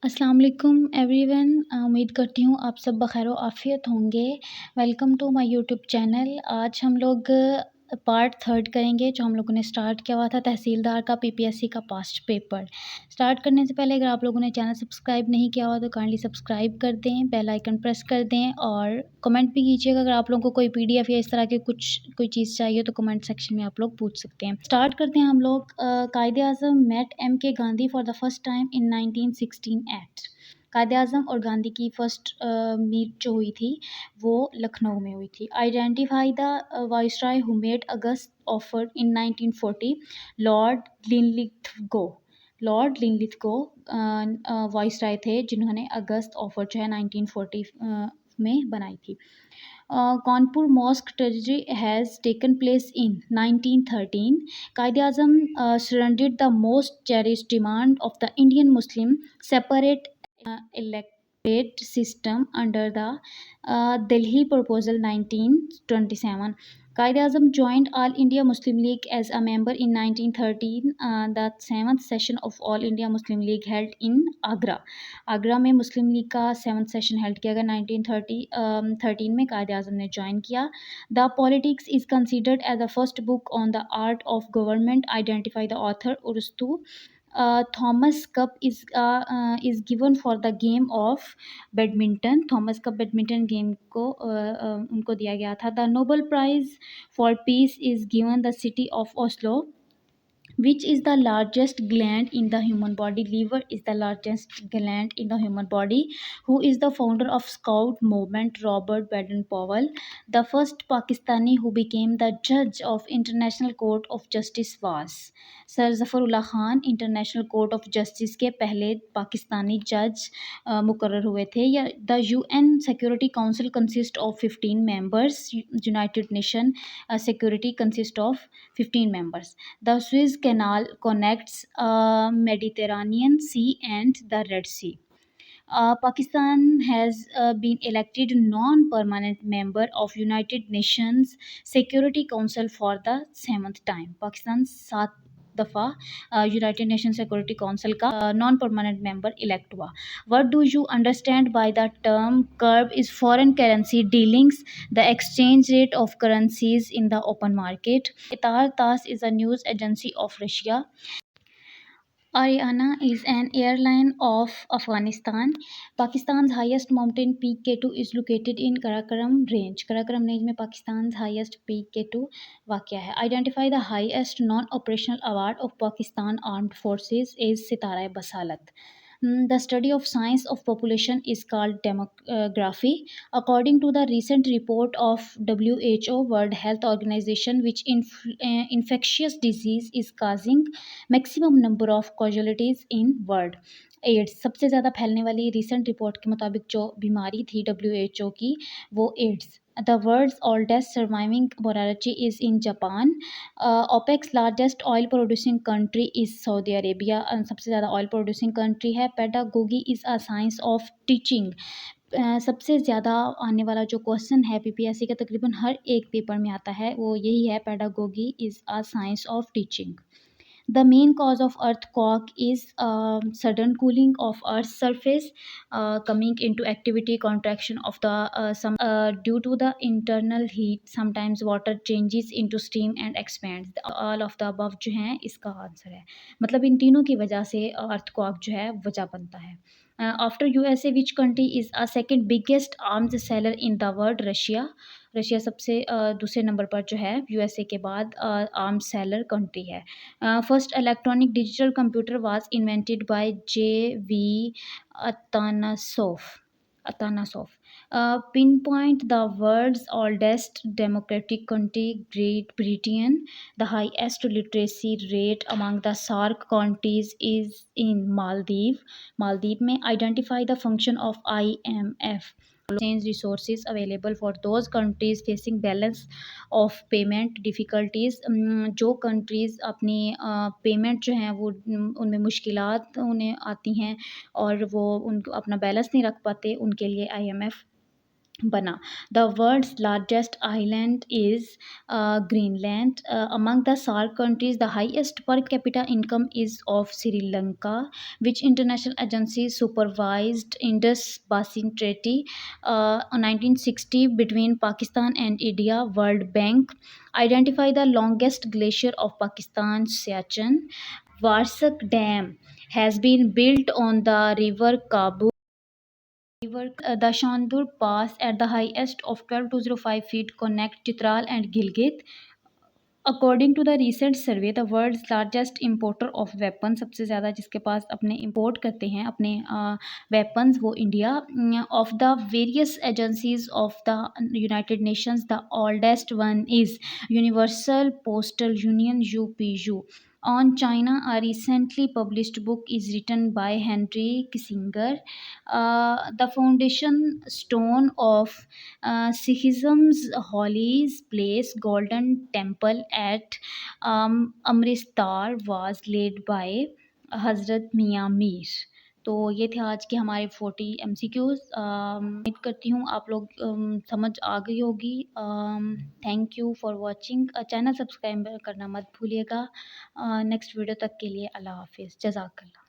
अस्सलाम वालेकुम एवरीवन। उम्मीद करती हूँ आप सब बख़ैर आफ़ियत होंगे। Welcome to my YouTube channel. आज हम लोग पार्ट थर्ड करेंगे जो हम लोगों ने स्टार्ट किया हुआ था तहसीलदार का पीपीएससी का पास्ट पेपर। स्टार्ट करने से पहले अगर आप लोगों ने चैनल सब्सक्राइब नहीं किया हुआ तो काइंडली सब्सक्राइब कर दें, बेल आइकन प्रेस कर दें और कमेंट भी कीजिएगा। अगर आप लोगों को कोई पीडीएफ या इस तरह की कोई चीज़ चाहिए तो कमेंट सेक्शन में आप लोग पूछ सकते हैं। स्टार्ट करते हैं हम लोग। कायदे-आज़म met M K Gandhi for the first time in 1916 act. Quaid-e-Azam और गांधी की फर्स्ट मीट जो हुई थी वो लखनऊ में हुई थी। Identify the viceroy who made August offer in 1940। Lord Linlithgow. Lord Linlithgow viceroy थे जिन्होंने अगस्त ऑफर जो है 1940 में बनाई थी। Kanpur mosque tragedy has taken place in 1913। Quaid-e-Azam surrendered the most cherished demand of the Indian Muslim separate electorate system under the Delhi Proposal 1927. Quaid-e-Azam joined All India Muslim League as a member in 1913. The 7th session of All India Muslim League held in Agra. Agra में मुस्लिम league का 7th session held किया गया 1913 में। कायद-ए-आज़म ने join किया। The politics is considered as the first book on the art of government. Identify the author. उर्स्तू। Thomas cup is given for the game of badminton. Thomas cup badminton game को उनको दिया गया था। The Nobel prize for peace is given the city of Oslo. Which is the largest gland in the human body? Liver is the largest gland in the human body. Who is the founder of Scout movement? Robert Baden-Powell. The first Pakistani who became the judge of International Court of Justice was Sir Zafarullah Khan। International court of justice के पहले पाकिस्तानी जज मुकर्रर हुए थे। या the UN security council consist of 15 members. United Nation security consist of 15 members. The Suez Canal connects Mediterranean Sea and the Red Sea. Pakistan has been elected non-permanent member of United Nations Security Council for the 7th time. Pakistan 7 दफ़ा United Nation Security Council का non permanent member elect हुआ। What do you understand by the term curve? Is foreign currency dealings the exchange rate of currencies in the open market. ITAR TASS is a news agency of Russia. Ariana is an airline of Afghanistan. Pakistan's highest mountain peak K2 is located in Karakoram range. Karakoram range में Pakistan highest peak K2 वाक़या है। Identify the highest non-operational award of Pakistan Armed Forces is Sitara Basalat. The study of science of population is called demography. According to the recent report of WHO World Health Organization, which infectious disease is causing maximum number of casualties in world? AIDS सबसे ज़्यादा फैलने वाली recent report के मुताबिक जो बीमारी थी WHO की वो AIDS. The world's oldest surviving morality is in Japan. OPEC's largest oil producing country is Saudi Arabia. सबसे ज़्यादा ऑयल प्रोड्यूसिंग कंट्री है। Pedagogy is a science of teaching. सबसे ज़्यादा आने वाला जो क्वेश्चन है पीपीएससी का तकरीबन हर एक पेपर में आता है वो यही है, pedagogy is a science of teaching. The main cause of earthquake is sudden cooling of Earth's surface, coming into activity contraction of the some due to the internal heat. Sometimes water changes into steam and expands. All of the above जो हैं इसका answer है। मतलब इन तीनों की वजह से earthquake जो है वजह बनता है। After USA, which country is a second biggest arms seller in the world? Russia. Russia सबसे दूसरे नंबर पर जो है यूएसए के बाद आर्म्स सेलर कंट्री है। First electronic digital computer was invented by J V. Atanasoff. Pinpoint the world's oldest democratic country Great Britain. The highest literacy rate among the SAARC countries is in Maldives. Maldives में identify the function of IMF। exchange resources available for those countries facing balance of payment difficulties। जो countries अपनी payment जो हैं वो उनमें मुश्किलात उन्हें आती हैं और वो उनको अपना बैलेंस नहीं रख पाते, उनके लिए IMF बना। The world's largest island is Greenland. Among the SAARC countries the highest per capita income is of Sri Lanka, which international agency supervised Indus Basin Treaty 1960 between Pakistan and India? World Bank. Identify the longest glacier of Pakistan, Siachen. Varsak Dam has been built on the river Kabul. The Shandur Pass at the highest of 12,205 feet connect Chitral and Gilgit. According to the recent survey the world's largest importer of weapon, सबसे ज़्यादा जिसके पास अपने import करते हैं अपने weapons, वो India. Of the various agencies of the United Nations the oldest one is universal postal union UPU. On China, a recently published book is written by Henry Kissinger. The foundation stone of Sikhism's holy place, Golden Temple at Amritsar, was laid by हज़रत मियाँ मीर। तो ये थे आज के हमारे 40 MCQs। उम्मीद करती हूँ आप लोग समझ आ गई होगी। Thank you for watching. Channel subscribe करना मत भूलिएगा। नेक्स्ट वीडियो तक के लिए अल्लाह हाफिज़। जज़ाकल्लाह।